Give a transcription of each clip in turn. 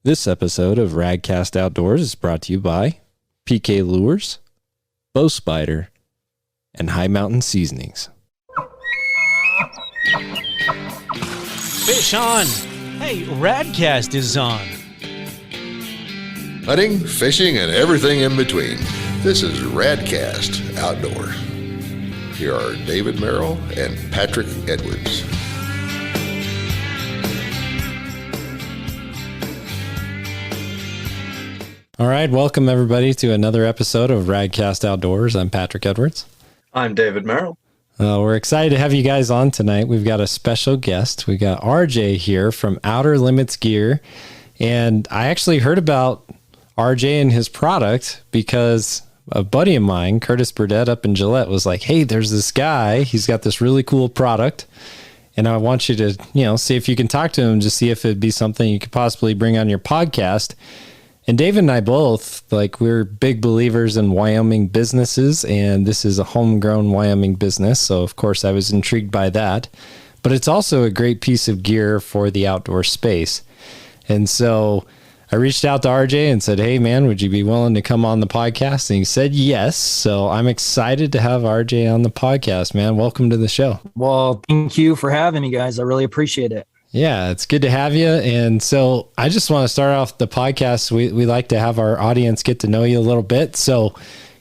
This episode of Radcast Outdoors is brought to you by PK Lures, Bow Spider, and High Mountain Seasonings. Fish on! Hey, Radcast is on. Hunting, fishing, and everything in between. This is Radcast Outdoor. Here are David Merrill and Patrick Edwards. All right, welcome everybody to another episode of Radcast Outdoors. I'm Patrick Edwards. I'm David Merrill. We're excited to have you guys on tonight. We've got a special guest. We got RJ here from Outterlimits Gear. And I actually heard about RJ and his product because a buddy of mine, Curtis Burdett up in Gillette, was like, hey, there's this guy. He's got this really cool product. And I want you to, see if you can talk to him to see if it'd be something you could possibly bring on your podcast. And David and I both, we're big believers in Wyoming businesses, and this is a homegrown Wyoming business. So, of course, I was intrigued by that. But it's also a great piece of gear for the outdoor space. And so I reached out to RJ and said, hey, man, would you be willing to come on the podcast? And he said yes. So I'm excited to have RJ on the podcast, man. Welcome to the show. Well, thank you for having me, guys. I really appreciate it. Yeah, it's good to have you. And so I just want to start off the podcast. We like to have our audience get to know you a little bit. So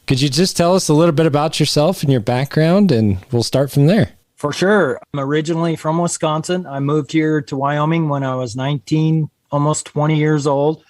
could you just tell us a little bit about yourself and your background, and we'll start from there? For sure. I'm originally from Wisconsin. I moved here to Wyoming when I was 19, almost 20 years old.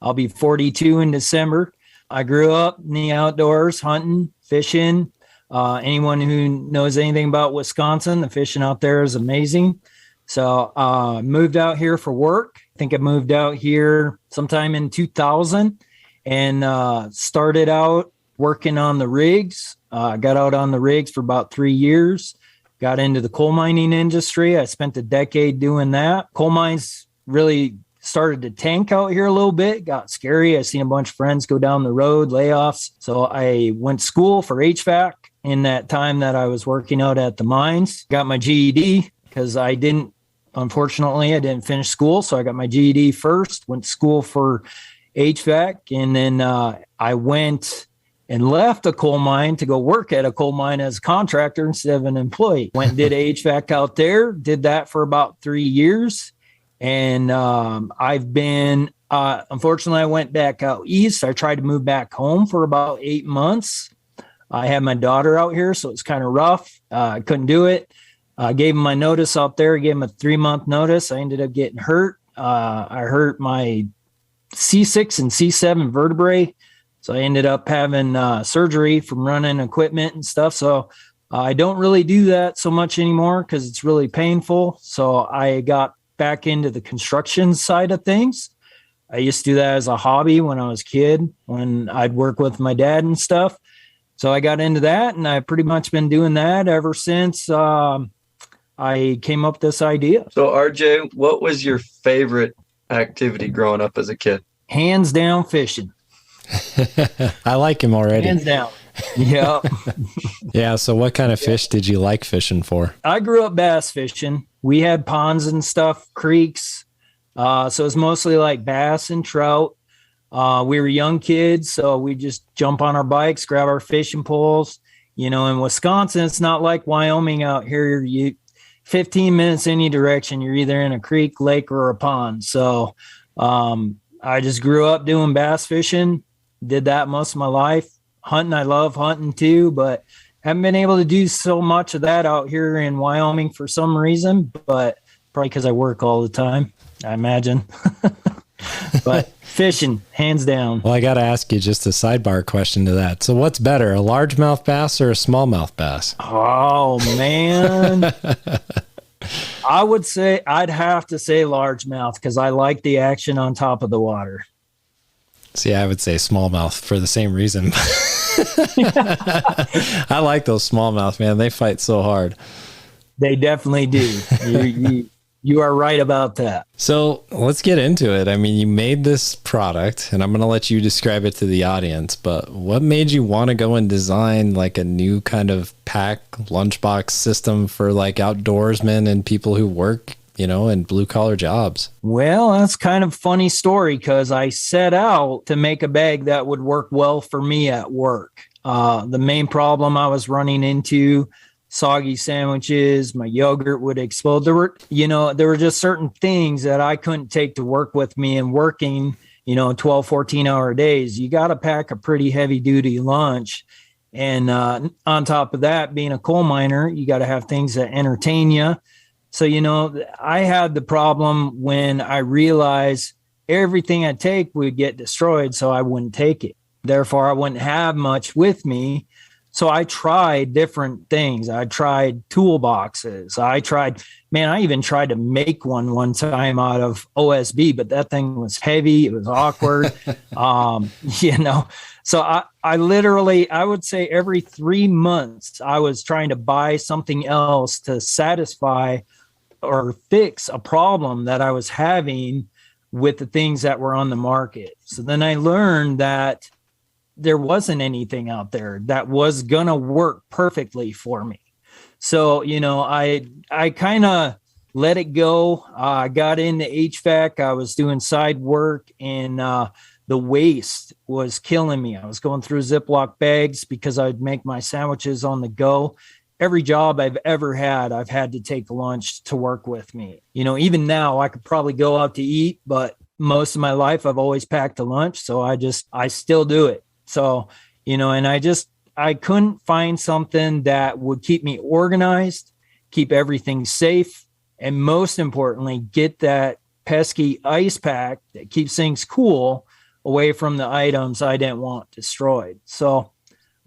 I'll be 42 in December. I grew up in the outdoors, hunting, fishing. Anyone who knows anything about Wisconsin, the fishing out there is amazing. So I moved out here for work. I think I moved out here sometime in 2000 and started out working on the rigs. Got out on the rigs for about 3 years. Got into the coal mining industry. I spent a decade doing that. Coal mines really started to tank out here a little bit. Got scary. I seen a bunch of friends go down the road, layoffs. So I went to school for HVAC in that time that I was working out at the mines. Got my GED because Unfortunately, I didn't finish school, so I got my GED first, went to school for HVAC, and then I went and left a coal mine to go work at a coal mine as a contractor instead of an employee. Went and did HVAC out there, did that for about 3 years, and I've been, unfortunately, I went back out east. I tried to move back home for about 8 months. I had my daughter out here, so it's kind of rough. I couldn't do it. I gave him my notice out there, gave him a 3-month notice. I ended up getting hurt. I hurt my C6 and C7 vertebrae. So I ended up having surgery from running equipment and stuff. So I don't really do that so much anymore because it's really painful. So I got back into the construction side of things. I used to do that as a hobby when I was a kid, when I'd work with my dad and stuff. So I got into that, and I've pretty much been doing that ever since I came up with this idea. So RJ, what was your favorite activity growing up as a kid? Hands down fishing. I like him already. Hands down. Yeah. Yeah. So what kind of fish did you like fishing for? I grew up bass fishing. We had ponds and stuff, creeks. So it was mostly like bass and trout. We were young kids, so we just jump on our bikes, grab our fishing poles. In Wisconsin, it's not like Wyoming out here. 15 minutes any direction, you're either in a creek, lake, or a pond. So I just grew up doing bass fishing, did that most of my life. Hunting, I love hunting too, but haven't been able to do so much of that out here in Wyoming for some reason, but probably because I work all the time, I imagine. But fishing, hands down. Well, I got to ask you just a sidebar question to that. So what's better, a largemouth bass or a smallmouth bass? Oh, man. I'd have to say largemouth because I like the action on top of the water. See, I would say smallmouth for the same reason. I like those smallmouth, man. They fight so hard. They definitely do. You are right about that. So let's get into it. I mean, you made this product, and I'm going to let you describe it to the audience, but what made you want to go and design like a new kind of pack lunchbox system for like outdoorsmen and people who work and blue collar jobs? Well, that's kind of a funny story because I set out to make a bag that would work well for me at work. The main problem I was running into, soggy sandwiches, my yogurt would explode. There were just certain things that I couldn't take to work with me, and working, 12, 14-hour days. You got to pack a pretty heavy duty lunch. And on top of that, being a coal miner, you got to have things that entertain you. So, I had the problem when I realized everything I take would get destroyed, so I wouldn't take it. Therefore, I wouldn't have much with me. So I tried different things. I tried toolboxes. I even tried to make one time out of OSB, but that thing was heavy. It was awkward. So I literally, I would say every 3 months, I was trying to buy something else to satisfy or fix a problem that I was having with the things that were on the market. So then I learned that there wasn't anything out there that was going to work perfectly for me. So, I kind of let it go. I got into HVAC. I was doing side work, and the waste was killing me. I was going through Ziploc bags because I'd make my sandwiches on the go. Every job I've ever had, I've had to take lunch to work with me. Even now I could probably go out to eat, but most of my life I've always packed a lunch. So I still do it. So, and I couldn't find something that would keep me organized, keep everything safe, and most importantly, get that pesky ice pack that keeps things cool away from the items I didn't want destroyed. So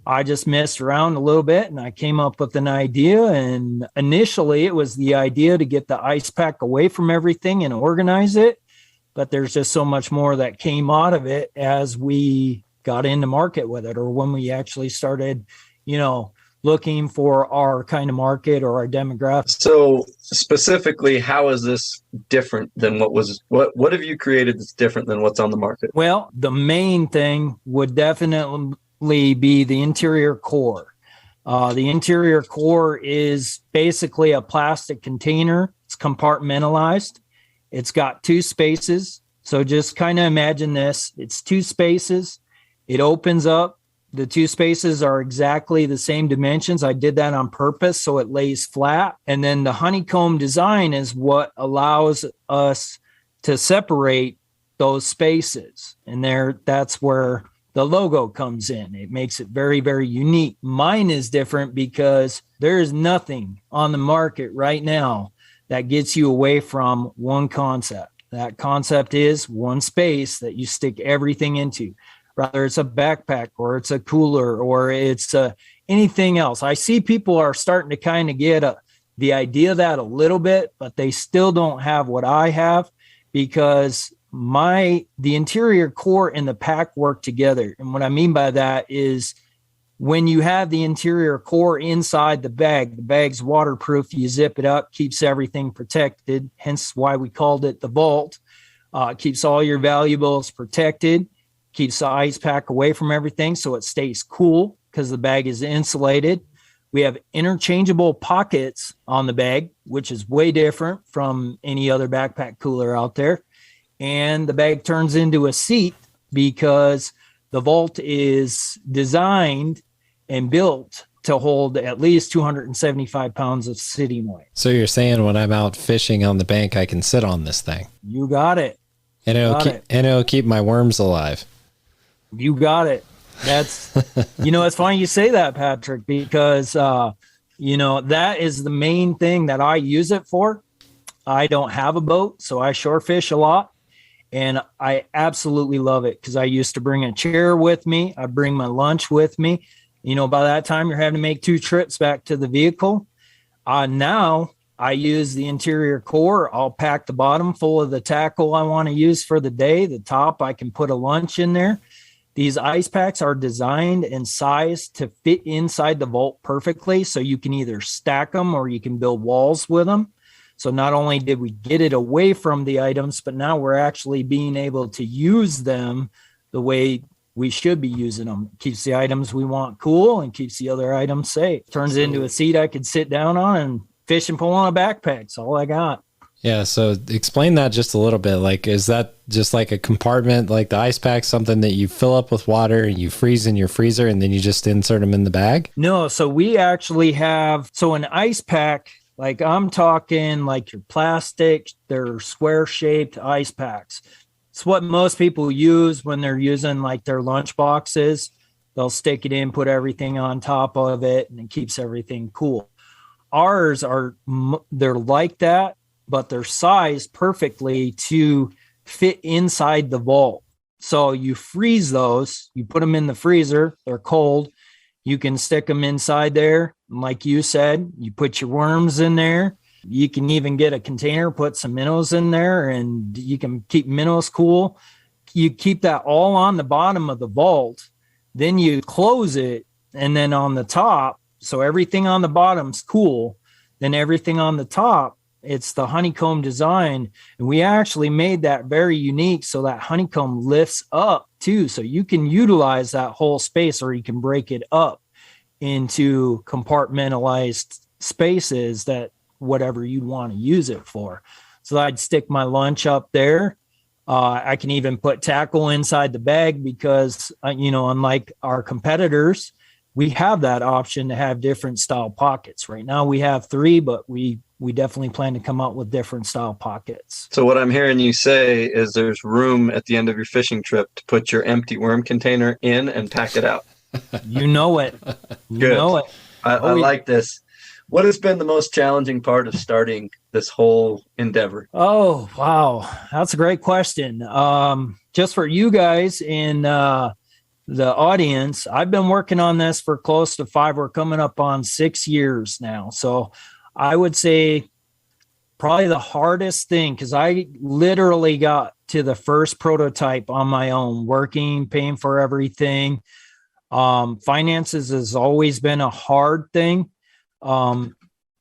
I just messed around a little bit and I came up with an idea. And initially it was the idea to get the ice pack away from everything and organize it. But there's just so much more that came out of it as we got into market with it, or when we actually started, looking for our kind of market or our demographic. So specifically, how is this different than what have you created that's different than what's on the market? Well, the main thing would definitely be the interior core. The interior core is basically a plastic container. It's compartmentalized. It's got 2 spaces. So just kind of imagine this. It's 2 spaces. It opens up. The 2 spaces are exactly the same dimensions. I did that on purpose so it lays flat. And then the honeycomb design is what allows us to separate those spaces. And that's where the logo comes in. It makes it very, very unique. Mine is different because there is nothing on the market right now that gets you away from one concept. That concept is one space that you stick everything into. Whether it's a backpack or it's a cooler or it's anything else. I see people are starting to kind of get the idea of that a little bit, but they still don't have what I have, because the interior core and the pack work together. And what I mean by that is when you have the interior core inside the bag's waterproof, you zip it up, keeps everything protected, hence why we called it the vault. Keeps all your valuables protected. Keeps the ice pack away from everything so it stays cool because the bag is insulated. We have interchangeable pockets on the bag, which is way different from any other backpack cooler out there. And the bag turns into a seat because the vault is designed and built to hold at least 275 pounds of sitting weight. So you're saying when I'm out fishing on the bank, I can sit on this thing? You got it. And it'll keep my worms alive. You got it. That's, it's funny you say that, Patrick, because, that is the main thing that I use it for. I don't have a boat, so I shore fish a lot. And I absolutely love it because I used to bring a chair with me. I bring my lunch with me. By that time, you're having to make 2 trips back to the vehicle. Now I use the interior core. I'll pack the bottom full of the tackle I want to use for the day. The top, I can put a lunch in there. These ice packs are designed and sized to fit inside the vault perfectly. So you can either stack them or you can build walls with them. So not only did we get it away from the items, but now we're actually being able to use them the way we should be using them. It keeps the items we want cool and keeps the other items safe. Turns into a seat I could sit down on and fish and pull on a backpack. That's all I got. Yeah. So explain that just a little bit. Like, is that just like a compartment, like the ice pack, something that you fill up with water and you freeze in your freezer and then you just insert them in the bag? No, so we actually have, so an ice pack, like I'm talking like your plastic, they're square shaped ice packs. It's what most people use when they're using like their lunch boxes. They'll stick it in, put everything on top of it, and it keeps everything cool. Ours are, they're like that, but they're sized perfectly to fit inside the vault. So you freeze those, you put them in the freezer, they're cold. You can stick them inside there. And like you said, you put your worms in there. You can even get a container, put some minnows in there, and you can keep minnows cool. You keep that all on the bottom of the vault. Then you close it, and then on the top, so everything on the bottom's cool. Then everything on the top, it's the honeycomb design. And we actually made that very unique so that honeycomb lifts up too. So you can utilize that whole space, or you can break it up into compartmentalized spaces that whatever you want to use it for. So I'd stick my lunch up there. I can even put tackle inside the bag because, unlike our competitors, we have that option to have different style pockets. Right now we have 3, but we definitely plan to come out with different style pockets. So what I'm hearing you say is there's room at the end of your fishing trip to put your empty worm container in and pack it out. You know it. Good. Know it. I like this. What has been the most challenging part of starting this whole endeavor? Oh, wow. That's a great question. Just for you guys in the audience, I've been working on this for close to 5. We're coming up on 6 years now. So I would say probably the hardest thing, because I literally got to the first prototype on my own, working, paying for everything. Finances has always been a hard thing.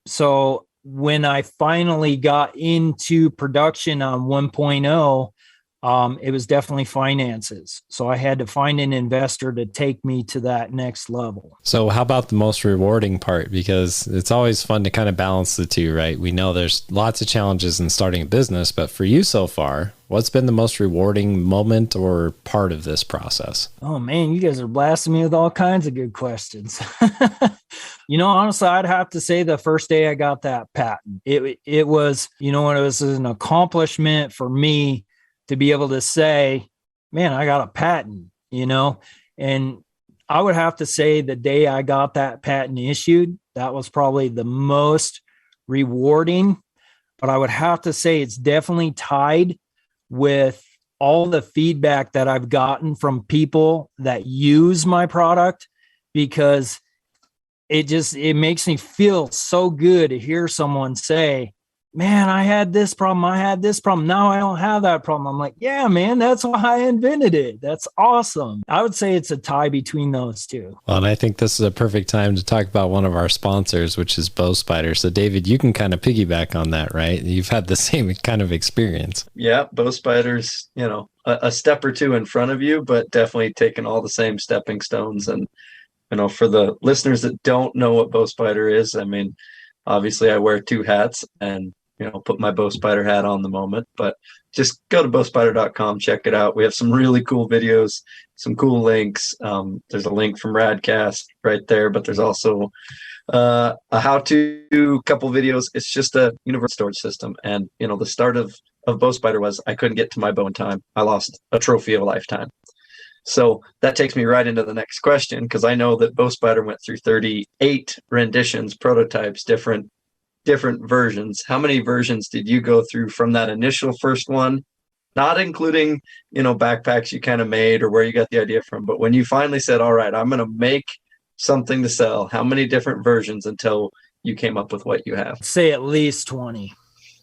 So when I finally got into production on 1.0, it was definitely finances. So I had to find an investor to take me to that next level. So how about the most rewarding part? Because it's always fun to kind of balance the two, right? We know there's lots of challenges in starting a business, but for you so far, what's been the most rewarding moment or part of this process? Oh man, you guys are blasting me with all kinds of good questions. Honestly, I'd have to say the first day I got that patent, it was, it was an accomplishment for me to be able to say, man, I got a patent, and I would have to say the day I got that patent issued, that was probably the most rewarding, but I would have to say it's definitely tied with all the feedback that I've gotten from people that use my product, because it makes me feel so good to hear someone say, man, I had this problem. Now I don't have that problem. I'm like, yeah, man, that's why I invented it. That's awesome. I would say it's a tie between those two. Well, and I think this is a perfect time to talk about one of our sponsors, which is Bow Spider. So David, you can kind of piggyback on that, right? You've had the same kind of experience. Yeah, Bow Spider's, a step or two in front of you, but definitely taking all the same stepping stones. And, for the listeners that don't know what Bow Spider is, I mean, obviously I wear 2 hats and, put my Bow Spider hat on the moment, but just go to bowspider.com, check it out. We have some really cool videos, some cool links. There's a link from Radcast right there, but there's also a how-to couple videos. It's just a universal storage system. And, the start of Bow Spider was I couldn't get to my bow in time. I lost a trophy of a lifetime. So that takes me right into the next question, because I know that Bow Spider went through 38 renditions, prototypes, different versions. How many versions did you go through from that initial first one, not including, backpacks you kind of made or where you got the idea from, but when you finally said, all right, I'm going to make something to sell, how many different versions until you came up with what you have? Say at least 20,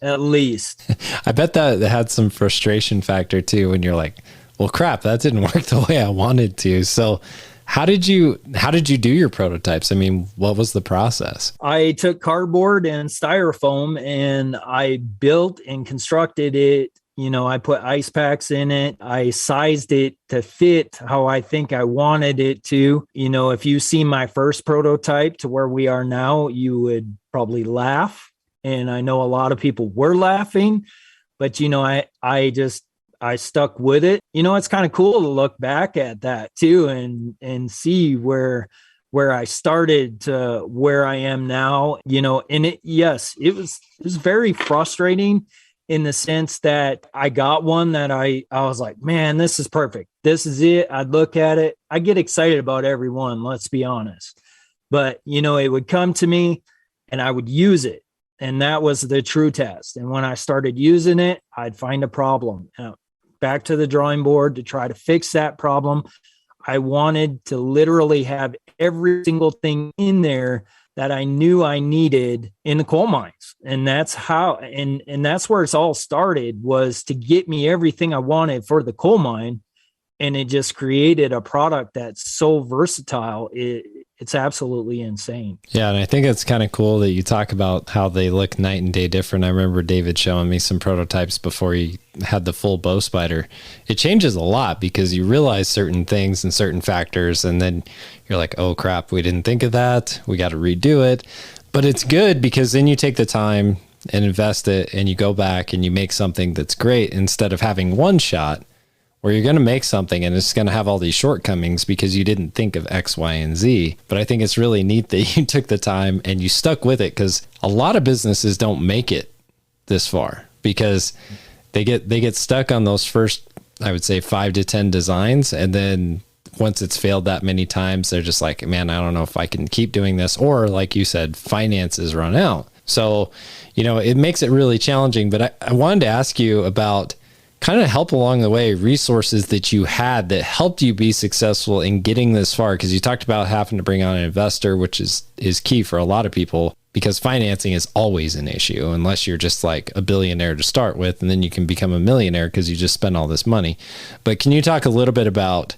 at least. I bet that had some frustration factor too, when you're like, well, crap, that didn't work the way I wanted to. So how did you do your prototypes? I mean, what was the process? I took cardboard and styrofoam and I built and constructed it. I put ice packs in it. I sized it to fit how I think I wanted it to. If you see my first prototype to where we are now, you would probably laugh. And I know a lot of people were laughing, but I stuck with it. It's kind of cool to look back at that too and see where I started to where I am now, and it was very frustrating in the sense that I got one that I was like, man, this is perfect. This is it. I'd look at it. I get excited about every one, let's be honest. But, it would come to me and I would use it. And that was the true test. And when I started using it, I'd find a problem. Back to the drawing board to try to fix that problem. I wanted to literally have every single thing in there that I knew I needed in the coal mines. And that's how, and that's where it's all started, was to get me everything I wanted for the coal mine. And it just created a product that's so versatile. It's absolutely insane. Yeah. And I think it's kind of cool that you talk about how they look night and day different. I remember David showing me some prototypes before he had the full bow spider. It changes a lot because you realize certain things and certain factors, and then you're like, oh crap, we didn't think of that. We got to redo it. But it's good because then you take the time and invest it and you go back and you make something that's great instead of having one shot where you're going to make something and it's going to have all these shortcomings because you didn't think of X, Y, and Z. But I think it's really neat that you took the time and you stuck with it, because a lot of businesses don't make it this far because they get stuck on those first, I would say, 5 to 10 designs. And then once it's failed that many times, they're just like, man, I don't know if I can keep doing this. Or like you said, finances run out. So, it makes it really challenging. But I wanted to ask you about kind of help along the way, resources that you had that helped you be successful in getting this far. Because you talked about having to bring on an investor, which is key for a lot of people, because financing is always an issue unless you're just like a billionaire to start with, and then you can become a millionaire because you just spend all this money. But can you talk a little bit about,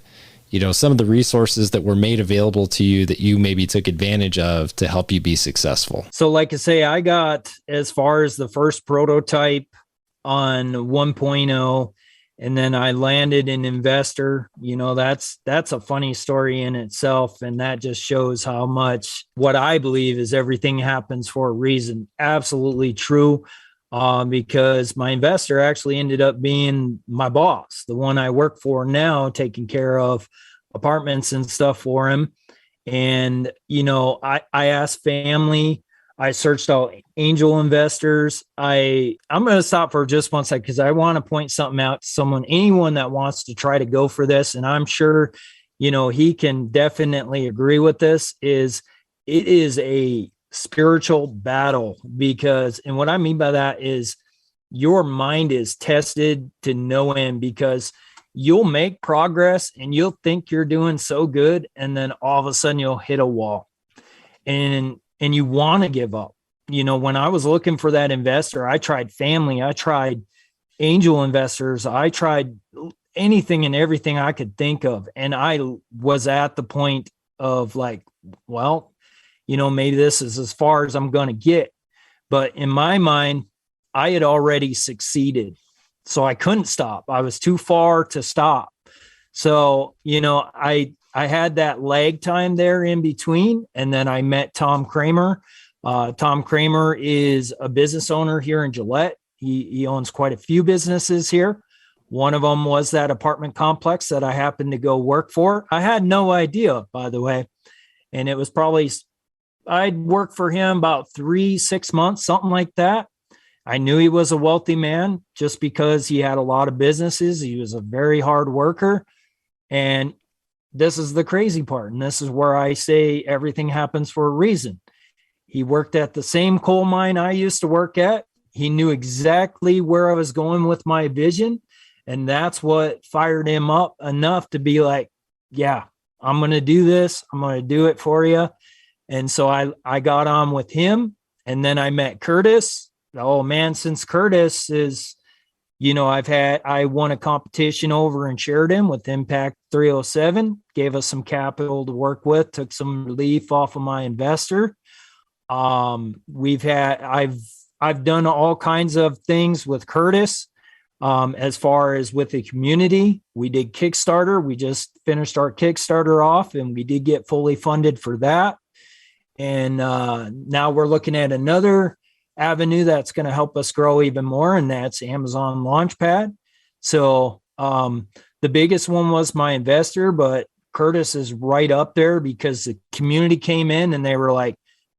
some of the resources that were made available to you that you maybe took advantage of to help you be successful? So like I say, I got as far as the first prototype on 1.0, and then I landed an investor. That's a funny story in itself, and that just shows how much what I believe is everything happens for a reason. Absolutely true, because my investor actually ended up being my boss, the one I work for now, taking care of apartments and stuff for him. And I asked family, I searched out angel investors. I'm going to stop for just one second because I want to point something out to anyone that wants to try to go for this. And I'm sure, he can definitely agree with this. It is a spiritual battle, because, and what I mean by that is your mind is tested to no end, because you'll make progress and you'll think you're doing so good. And then all of a sudden you'll hit a wall and you want to give up. When I was looking for that investor, I tried family, I tried angel investors, I tried anything and everything I could think of. And I was at the point of like, well, maybe this is as far as I'm going to get. But in my mind, I had already succeeded. So I couldn't stop. I was too far to stop. So, I had that lag time there in between. And then I met Tom Kramer. Tom Kramer is a business owner here in Gillette. He owns quite a few businesses here. One of them was that apartment complex that I happened to go work for. I had no idea, by the way. And it was probably, I'd worked for him about 3-6 months, something like that. I knew he was a wealthy man just because he had a lot of businesses. He was a very hard worker. And this is the crazy part. And this is where I say everything happens for a reason. He worked at the same coal mine I used to work at. He knew exactly where I was going with my vision. And that's what fired him up enough to be like, yeah, I'm going to do this. I'm going to do it for you. And so I got on with him. And then I met Curtis. Oh man, since Curtis is, I won a competition over in Sheridan with Impact 307, gave us some capital to work with, took some relief off of my investor. I've done all kinds of things with Curtis. As far as with the community, we did Kickstarter. We just finished our Kickstarter off and we did get fully funded for that. And now we're looking at another avenue that's going to help us grow even more, and that's Amazon Launchpad. So the biggest one was my investor, but Curtis is right up there because the community came in and they were like,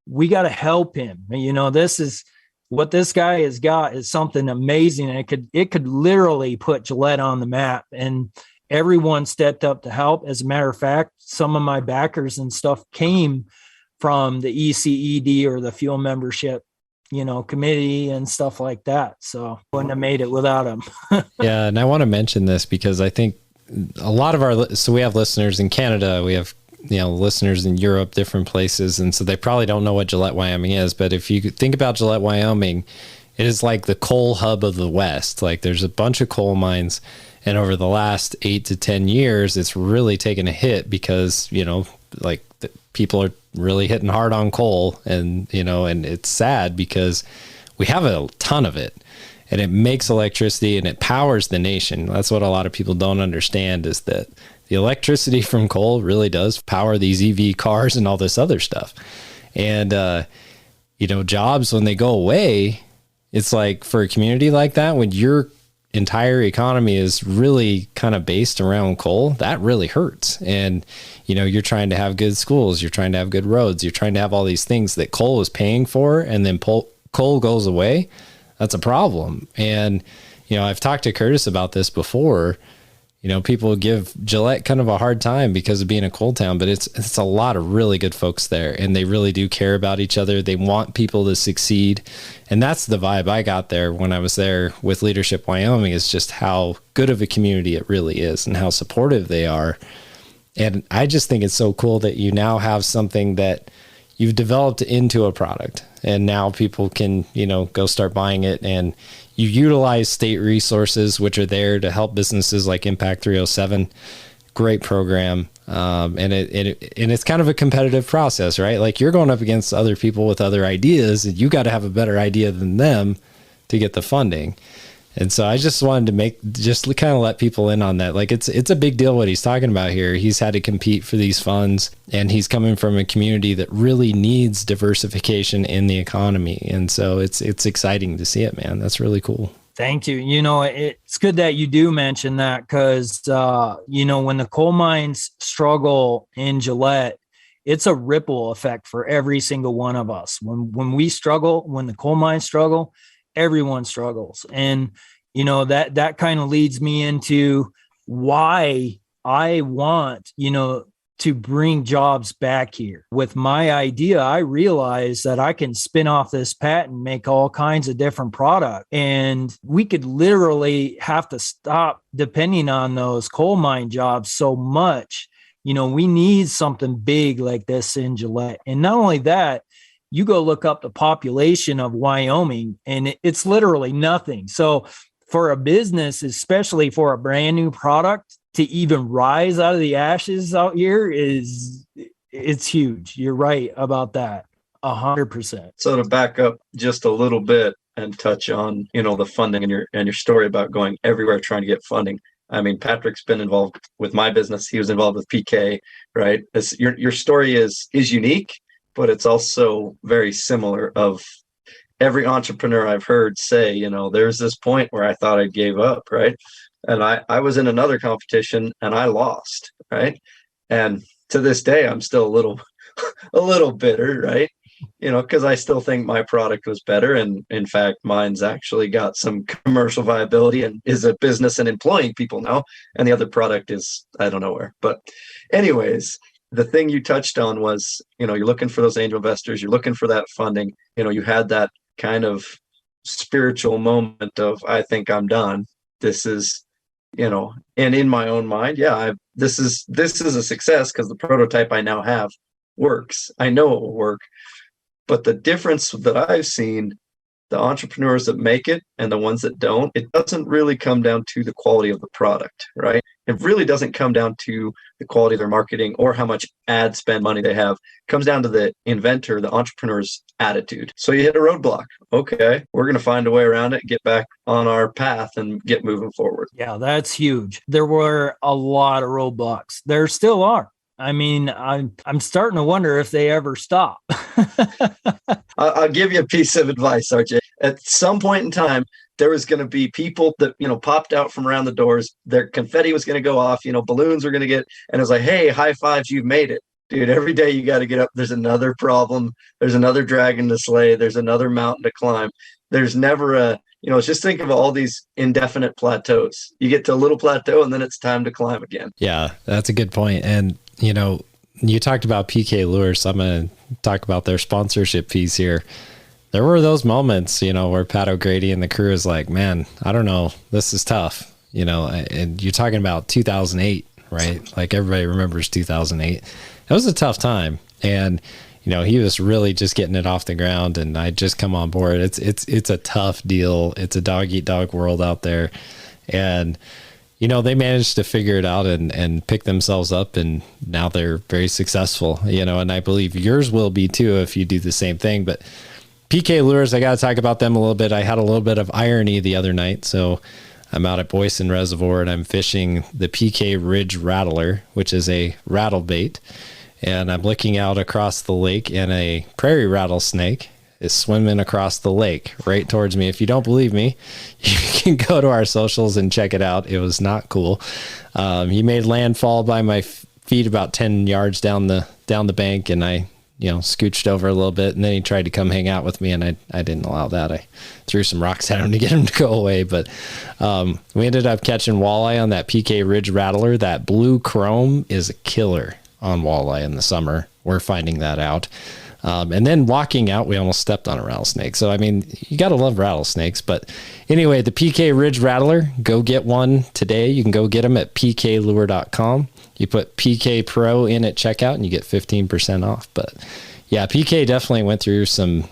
we got to help him. This is what this guy has got is something amazing. And it could literally put Gillette on the map, and everyone stepped up to help. As a matter of fact, some of my backers and stuff came from the ECED or the fuel membership, committee and stuff like that. So wouldn't have made it without him. Yeah. And I want to mention this because I think a lot of so we have listeners in Canada, we have, listeners in Europe, different places. And so they probably don't know what Gillette, Wyoming is. But if you think about Gillette, Wyoming, it is like the coal hub of the West. Like there's a bunch of coal mines. And over the last 8 to 10 years, it's really taken a hit because, people are really hitting hard on coal, and it's sad because we have a ton of it and it makes electricity and it powers the nation. That's what a lot of people don't understand, is that the electricity from coal really does power these EV cars and all this other stuff. And, jobs, when they go away, it's like for a community like that, when your entire economy is really kind of based around coal, that really hurts. And, you're trying to have good schools, you're trying to have good roads, you're trying to have all these things that coal is paying for, and then coal goes away. That's a problem. And, I've talked to Curtis about this before. People give Gillette kind of a hard time because of being a coal town, but it's a lot of really good folks there, and they really do care about each other. They want people to succeed. And that's the vibe I got there when I was there with Leadership Wyoming, is just how good of a community it really is and how supportive they are. And I just think it's so cool that you now have something that you've developed into a product, and now people can, go start buying it, and you utilize state resources, which are there to help businesses like Impact 307. Great program. And it's kind of a competitive process, right? Like you're going up against other people with other ideas, and you got to have a better idea than them to get the funding. And so I just wanted to kind of let people in on that. Like it's a big deal what he's talking about here. He's had to compete for these funds, and he's coming from a community that really needs diversification in the economy. And so it's exciting to see it, man. That's really cool. Thank you. It's good that you do mention that, because, when the coal mines struggle in Gillette, it's a ripple effect for every single one of us. When we struggle, when the coal mines struggle, everyone struggles. And, that kind of leads me into why I want, to bring jobs back here. With my idea, I realized that I can spin off this patent, make all kinds of different products, and we could literally have to stop depending on those coal mine jobs so much. We need something big like this in Gillette. And not only that, you go look up the population of Wyoming, and it's literally nothing. So for a business, especially for a brand new product, to even rise out of the ashes out here it's huge. You're right about that. 100%. So to back up just a little bit and touch on, the funding and your story about going everywhere trying to get funding. I mean, Patrick's been involved with my business. He was involved with PK, right? Your story is unique, but it's also very similar. Of every entrepreneur I've heard say, there's this point where I thought I gave up, right? And I was in another competition and I lost, right? And to this day, I'm still a little bitter, right? Because I still think my product was better. And in fact, mine's actually got some commercial viability and is a business and employing people now. And the other product is, I don't know where. But anyways, the thing you touched on was, you're looking for those angel investors, you're looking for that funding. You had that kind of spiritual moment of, I think I'm done. This is, and in my own mind, this is a success because the prototype I now have works. I know it will work. But the difference that I've seen, the entrepreneurs that make it and the ones that don't, it doesn't really come down to the quality of the product, right? It really doesn't come down to the quality of their marketing or how much ad spend money they have. It comes down to the inventor, the entrepreneur's attitude. So you hit a roadblock. Okay, we're going to find a way around it, get back on our path and get moving forward. Yeah, that's huge. There were a lot of roadblocks. There still are. I mean, I'm starting to wonder if they ever stop. I'll give you a piece of advice, RJ. At some point in time, there was going to be people that, popped out from around the doors. Their confetti was going to go off, balloons were going to get, and it was like, hey, high fives, you've made it. Dude, every day you got to get up. There's another problem. There's another dragon to slay. There's another mountain to climb. There's never just think of all these indefinite plateaus. You get to a little plateau and then it's time to climb again. Yeah, that's a good point. And, you talked about PK Lures. So I'm going to talk about their sponsorship piece here. There were those moments, where Pat O'Grady and the crew is like, man, I don't know, this is tough, and you're talking about 2008, right? Like everybody remembers 2008. It was a tough time. And, he was really just getting it off the ground, and I just come on board. It's a tough deal. It's a dog eat dog world out there. And, they managed to figure it out and pick themselves up, and now they're very successful, and I believe yours will be too if you do the same thing. But PK Lures, I got to talk about them a little bit. I had a little bit of irony the other night. So I'm out at Boyson Reservoir and I'm fishing the PK Ridge Rattler, which is a rattle bait. And I'm looking out across the lake, and a prairie rattlesnake is swimming across the lake right towards me. If you don't believe me, you can go to our socials and check it out. It was not cool. He made landfall by my feet about 10 yards down the bank, and I scooched over a little bit, and then he tried to come hang out with me, and I didn't allow that. I threw some rocks at him to get him to go away, but we ended up catching walleye on that PK Ridge Rattler. That blue chrome is a killer on walleye in the summer. We're finding that out. And then walking out, we almost stepped on a rattlesnake. So, I mean, you got to love rattlesnakes. But anyway, the PK Ridge Rattler, go get one today. You can go get them at pklure.com. You put PK Pro in at checkout and you get 15% off. But yeah, PK definitely went through some,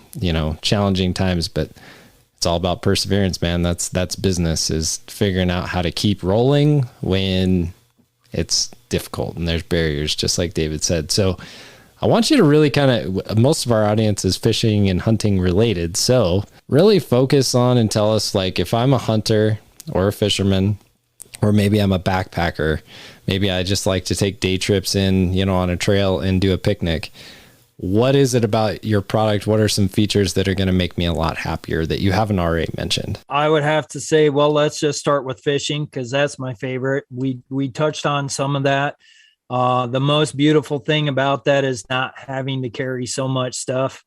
challenging times, but it's all about perseverance, man. That's business, is figuring out how to keep rolling when it's difficult and there's barriers, just like David said. So I want you to really most of our audience is fishing and hunting related. So really focus on and tell us, like, if I'm a hunter or a fisherman, or maybe I'm a backpacker, maybe I just like to take day trips in, on a trail and do a picnic. What is it about your product? What are some features that are going to make me a lot happier that you haven't already mentioned? I would have to say, well, let's just start with fishing, because that's my favorite. We touched on some of that. The most beautiful thing about that is not having to carry so much stuff.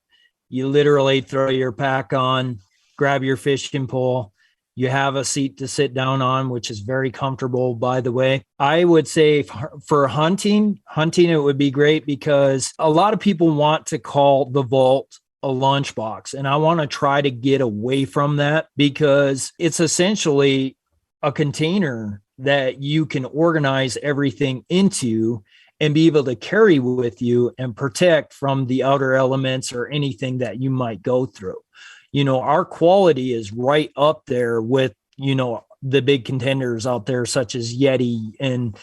You literally throw your pack on, grab your fishing pole. You have a seat to sit down on, which is very comfortable, by the way. I would say for hunting, it would be great, because a lot of people want to call the vault a lunchbox. And I want to try to get away from that, because it's essentially a container that you can organize everything into and be able to carry with you and protect from the outer elements or anything that you might go through. Our quality is right up there with, the big contenders out there, such as Yeti, and,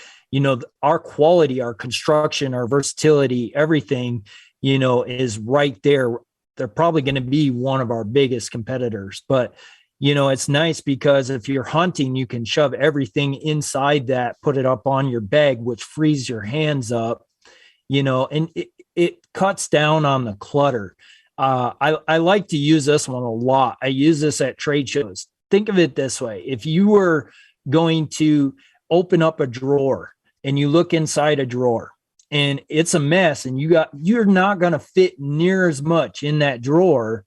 our quality, our construction, our versatility, everything, is right there. They're probably going to be one of our biggest competitors, but it's nice because if you're hunting, you can shove everything inside that, put it up on your bag, which frees your hands up, and it cuts down on the clutter. I like to use this one a lot. I use this at trade shows. Think of it this way. If you were going to open up a drawer and you look inside a drawer and it's a mess, and you're not going to fit near as much in that drawer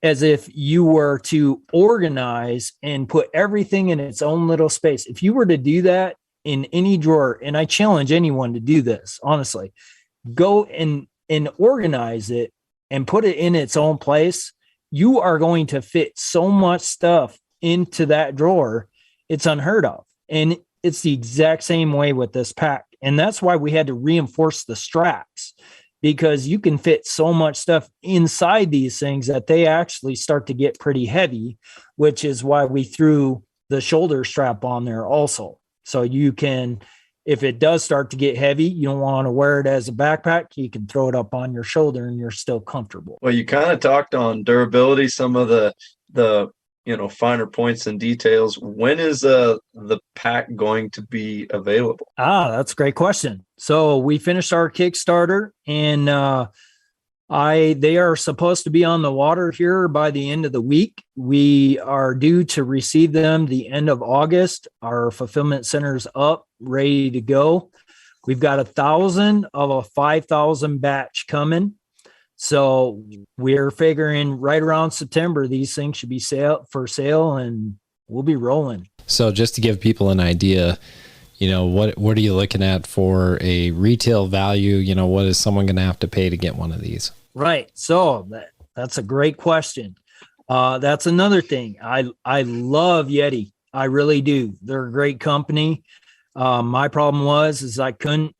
as if you were to organize and put everything in its own little space. If you were to do that in any drawer, and I challenge anyone to do this, honestly, go and organize it and put it in its own place, you are going to fit so much stuff into that drawer. It's unheard of. And it's the exact same way with this pack. And that's why we had to reinforce the straps, because you can fit so much stuff inside these things that they actually start to get pretty heavy, which is why we threw the shoulder strap on there also. So you can, if it does start to get heavy, you don't want to wear it as a backpack, you can throw it up on your shoulder and you're still comfortable. Well, you kind of talked on durability, some of the finer points and details. When is the pack going to be available? That's a great question. So we finished our Kickstarter, and They are supposed to be on the water here by the end of the week. We are due to receive them the end of August. Our fulfillment center's up, ready to go. We've got 1,000 of a 5,000 batch coming. So we're figuring right around September, these things should be for sale, and we'll be rolling. So just to give people an idea, what are you looking at for a retail value? What is someone going to have to pay to get one of these? Right. So that's a great question. That's another thing. I love Yeti. I really do. They're a great company. My problem is I couldn't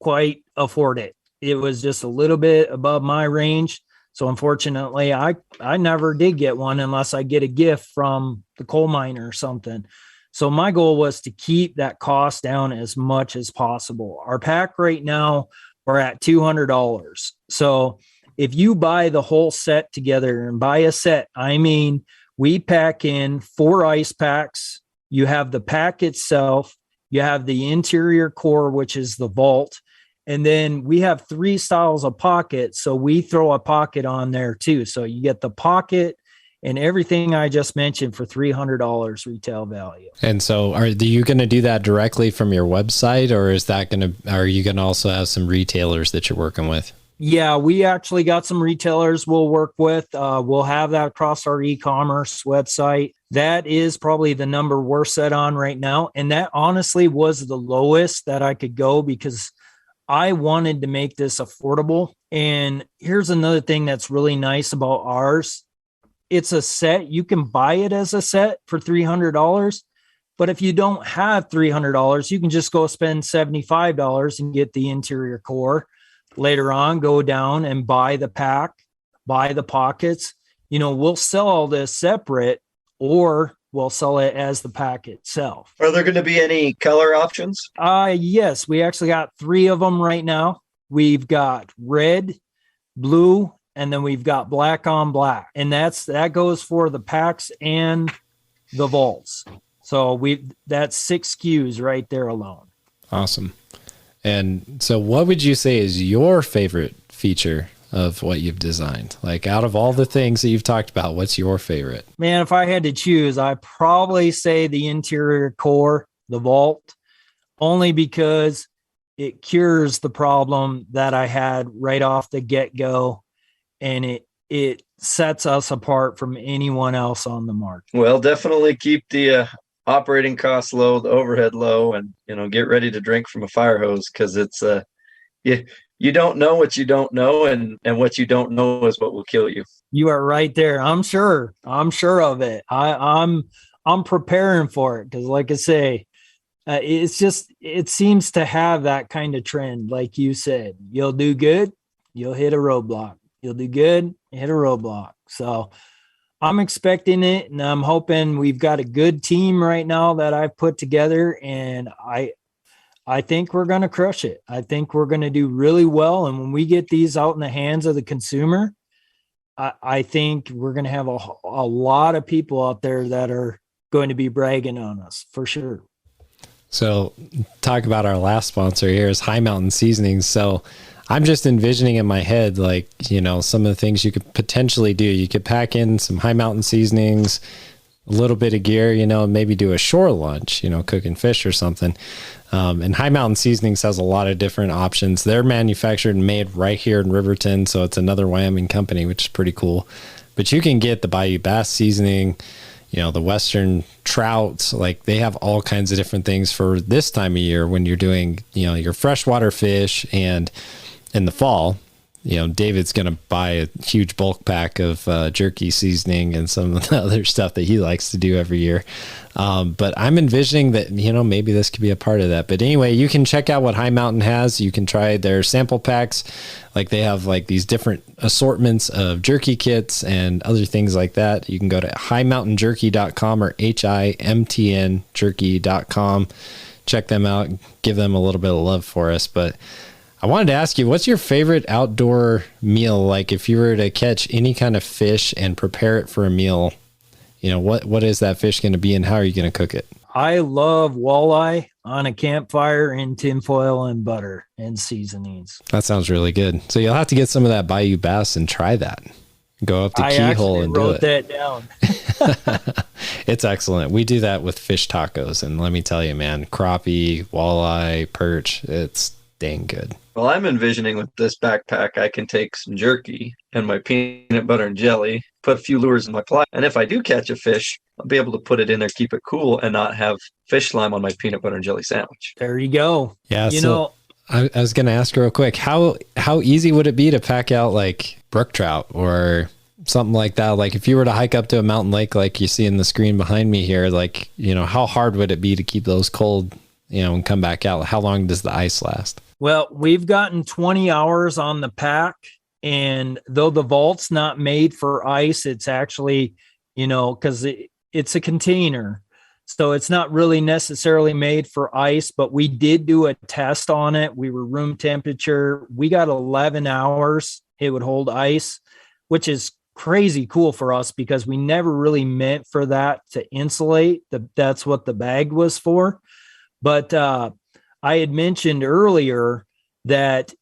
quite afford it. It was just a little bit above my range. So unfortunately, I never did get one unless I get a gift from the coal miner or something. So my goal was to keep that cost down as much as possible. Our pack right now, we're at $200. So if you buy the whole set together, and buy a set, I mean, we pack in 4 ice packs. You have the pack itself. You have the interior core, which is the vault. And then we have 3 styles of pocket. So we throw a pocket on there too. So you get the pocket and everything I just mentioned for $300 retail value. And so are you going to do that directly from your website, or are you going to also have some retailers that you're working with? Yeah, we actually got some retailers we'll work with. We'll have that across our e-commerce website. That is probably the number we're set on right now. And that honestly was the lowest that I could go because I wanted to make this affordable. And here's another thing that's really nice about ours. It's a set. You can buy it as a set for $300. But if you don't have $300, you can just go spend $75 and get the interior core. Later on, go down and buy the pack, buy the pockets. We'll sell all this separate, or we'll sell it as the pack itself. Are there going to be any color options? Yes, we actually got 3 of them right now. We've got red, blue, and then we've got black on black. And that goes for the packs and the vaults. So that's 6 SKUs right there alone. Awesome. And so what would you say is your favorite feature of what you've designed? Like, out of all the things that you've talked about, what's your favorite? Man, if I had to choose, I'd probably say the interior core, the vault, only because it cures the problem that I had right off the get-go, and it sets us apart from anyone else on the market. Well, definitely keep the operating costs low, the overhead low, and get ready to drink from a fire hose, because it's you don't know what you don't know, and what you don't know is what will kill you. You are right there. I'm sure of it. I'm preparing for it, because like I say, it seems to have that kind of trend. Like you said, you'll do good, you'll hit a roadblock. You'll do good, hit a roadblock. So I'm expecting it, and I'm hoping. We've got a good team right now that I've put together, and I think we're going to crush it. I think we're going to do really well. And when we get these out in the hands of the consumer, I think we're going to have a lot of people out there that are going to be bragging on us for sure. So talk about our last sponsor here is High Mountain Seasonings. So I'm just envisioning in my head, like, some of the things you could potentially do. You could pack in some High Mountain Seasonings, a little bit of gear, maybe do a shore lunch, cooking fish or something. And High Mountain Seasonings has a lot of different options. They're manufactured and made right here in Riverton. So it's another Wyoming company, which is pretty cool. But you can get the Bayou Bass seasoning, the Western trout. Like, they have all kinds of different things for this time of year when you're doing, your freshwater fish. And in the fall, David's going to buy a huge bulk pack of jerky seasoning and some of the other stuff that he likes to do every year. But I'm envisioning that, maybe this could be a part of that. But anyway, you can check out what High Mountain has. You can try their sample packs. Like, they have like these different assortments of jerky kits and other things like that. You can go to highmountainjerky.com or HIMTN jerky.com. Check them out. Give them a little bit of love for us. But I wanted to ask you, what's your favorite outdoor meal? Like, if you were to catch any kind of fish and prepare it for a meal, what is that fish going to be, and how are you going to cook it? I love walleye. on a campfire in tinfoil and butter and seasonings. That sounds really good. So you'll have to get some of that Bayou Bass and try that. Go up to Keyhole and do it. I wrote that down. It's excellent. We do that with fish tacos. And let me tell you, man, crappie, walleye, perch, it's dang good. Well, I'm envisioning with this backpack, I can take some jerky and my peanut butter and jelly, put a few lures in my fly. And if I do catch a fish, I'll be able to put it in there, keep it cool, and not have fish slime on my peanut butter and jelly sandwich. There you go. Yeah. I was going to ask real quick, how easy would it be to pack out like brook trout or something like that? Like if you were to hike up to a mountain lake, like you see in the screen behind me here, like, how hard would it be to keep those cold, and come back out? How long does the ice last? Well, we've gotten 20 hours on the pack, and though the vault's not made for ice, it's actually, because it's a container. So it's not really necessarily made for ice, but we did do a test on it. We were room temperature. We got 11 hours. It would hold ice, which is crazy cool for us because we never really meant for that to insulate. That's what the bag was for. But I had mentioned earlier that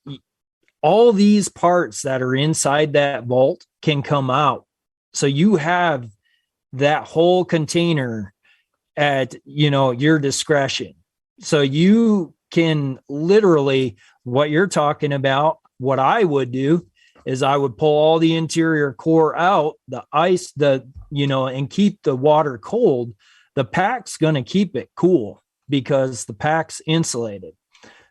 all these parts that are inside that vault can come out. So you have that whole container at, your discretion. So you can literally, what you're talking about, what I would do is I would pull all the interior core out, the ice, and keep the water cold. The pack's going to keep it cool because the pack's insulated.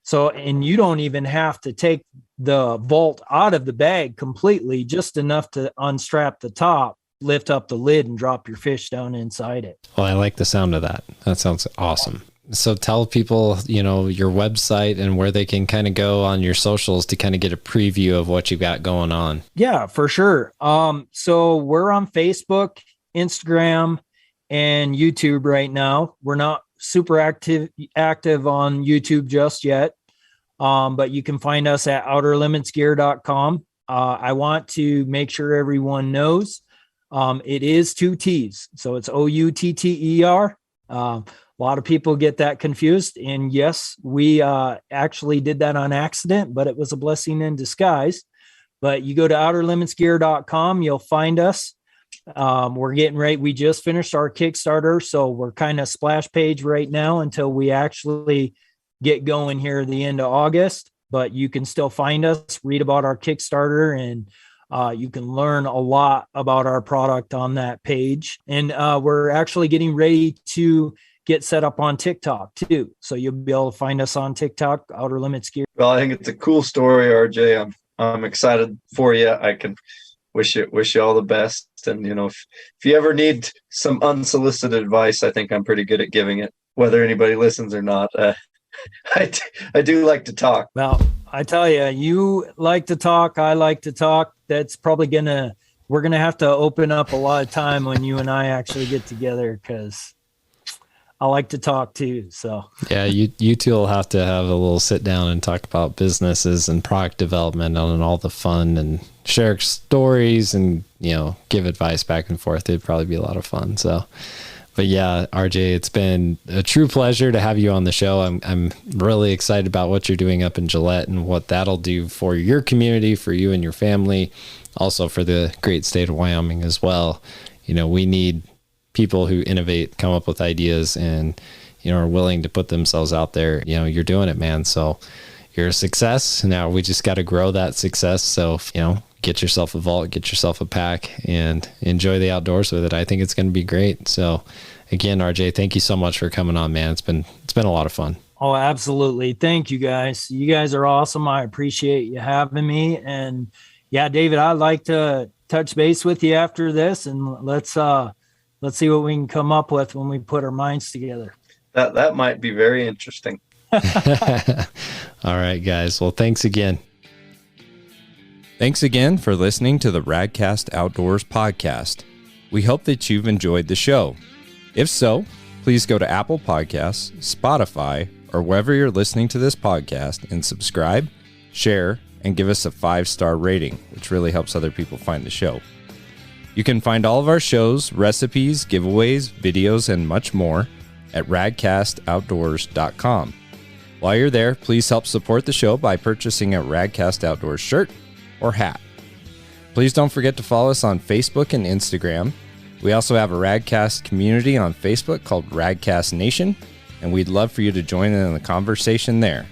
So, and you don't even have to take the vault out of the bag completely, just enough to unstrap the top, lift up the lid, and drop your fish down inside it. Well, I like the sound of that. That sounds awesome. So tell people, your website and where they can kind of go on your socials to kind of get a preview of what you've got going on. Yeah, for sure. So we're on Facebook, Instagram, and YouTube right now. We're not super active on YouTube just yet. But you can find us at outterlimitsgear.com. I want to make sure everyone knows it is 2 T's. So it's OUTTER. A lot of people get that confused. And yes, we actually did that on accident, but it was a blessing in disguise. But you go to outterlimitsgear.com, you'll find us. We're getting ready. We just finished our Kickstarter, so we're kind of splash page right now until we actually get going here at the end of August. But you can still find us, read about our Kickstarter, and you can learn a lot about our product on that page. And we're actually getting ready to get set up on TikTok too. So you'll be able to find us on TikTok, Outer Limits Gear. Well, I think it's a cool story, RJ. I'm excited for you. I can wish you all the best. And, if you ever need some unsolicited advice, I think I'm pretty good at giving it, whether anybody listens or not. I do like to talk. Well, I tell you, you like to talk. I like to talk. That's probably we're going to have to open up a lot of time when you and I actually get together, because I like to talk too. So yeah, you two will have to have a little sit down and talk about businesses and product development and all the fun, and share stories and, give advice back and forth. It'd probably be a lot of fun. So, but yeah, RJ, it's been a true pleasure to have you on the show. I'm really excited about what you're doing up in Gillette and what that'll do for your community, for you and your family, also for the great state of Wyoming as well. We need people who innovate, come up with ideas, and, are willing to put themselves out there. You're doing it, man. So you're a success. Now we just got to grow that success. So, get yourself a vault, get yourself a pack, and enjoy the outdoors with it. I think it's going to be great. So again, RJ, thank you so much for coming on, man. It's been a lot of fun. Oh, absolutely. Thank you guys. You guys are awesome. I appreciate you having me. And yeah, David, I'd like to touch base with you after this, and let's see what we can come up with when we put our minds together. That might be very interesting. All right, guys. Well, thanks again. Thanks again for listening to the Radcast Outdoors podcast. We hope that you've enjoyed the show. If so, please go to Apple Podcasts, Spotify, or wherever you're listening to this podcast and subscribe, share, and give us a 5-star rating, which really helps other people find the show. You can find all of our shows, recipes, giveaways, videos, and much more at radcastoutdoors.com. While you're there, please help support the show by purchasing a Radcast Outdoors shirt or hat. Please don't forget to follow us on Facebook and Instagram. We also have a Radcast community on Facebook called Radcast Nation, and we'd love for you to join in the conversation there.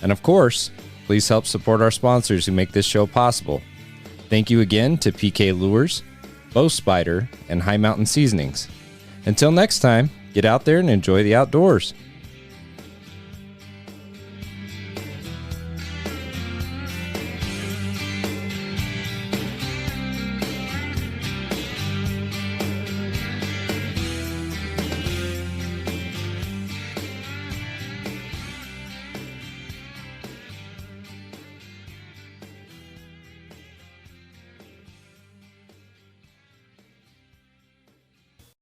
And of course, please help support our sponsors who make this show possible. Thank you again to PK Lures, Bow Spider, and High Mountain Seasonings. Until next time, get out there and enjoy the outdoors.